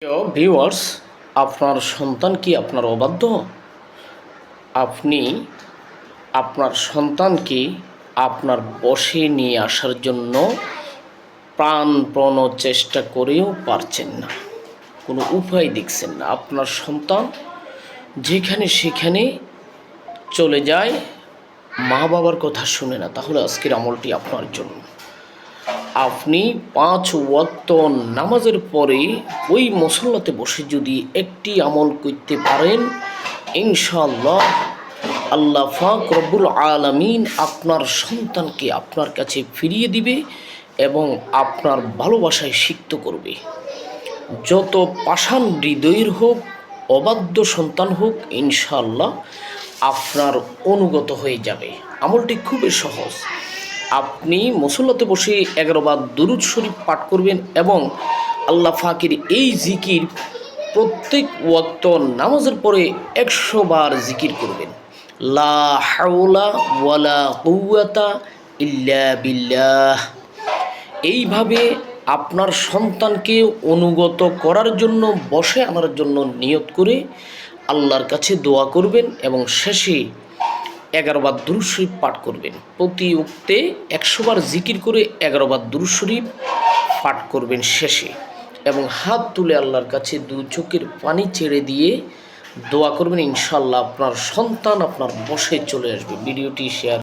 প্রিয় ভিউয়ার্স, আপনার সন্তান কি আপনার অবাধ্য? আপনি আপনার সন্তানকে আপনার বশে নিয়ে আসার জন্য প্রাণপণ চেষ্টা করেও পারছেন না, কোনো উপায় দেখছেন না। আপনার সন্তান যেখানে সেখানে চলে যায়, মা বাবার কথা শুনে না। তাহলে আজকের আমলটি আপনার জন্য। আপনি 5 ওয়াক্ত নামাজের পরে ওই মুসল্লাতে বসে যদি একটি আমল করতে পারেন, ইনশাআল্লাহ আল্লাহ পাক রব্বুল আলামিন আপনার সন্তানকে আপনার কাছে ফিরিয়ে দিবে এবং আপনার ভালোবাসায় সিক্ত করবে। যত পাষাণ হৃদয়ের হোক, অবাধ্য সন্তান হোক, ইনশাআল্লাহ আপনার অনুগত হয়ে যাবে। আমলটি খুবই সহজ। আপনি মুসল্লাতে বসে 11 বার দুরূদ শরীফ পাঠ করবেন এবং আল্লাহ পাকের এই জিকির প্রত্যেক ওয়াক্ত নামাজের পরে 100 বার জিকির করবেন। লা হাওলা ওয়ালা কুওয়াতা ইল্লা বিল্লাহ। এইভাবে আপনার সন্তানকে অনুগত করার জন্য, বসে আনার জন্য নিয়ত করে আল্লাহর কাছে দোয়া করবেন এবং শেষে 11 বার দুরূদ শরীফ পাঠ করবেন। প্রতি উক্তে 100 বার জিকির করে 11 বার দুরূদ শরীফ পাঠ করবেন শেষে, এবং হাত তুলে আল্লাহর কাছে 2 চোখের পানি ছেড়ে দিয়ে দোয়া করবেন। ইনশাআল্লাহ আপনার সন্তান আপনার বশে চলে আসবে। ভিডিওটি শেয়ার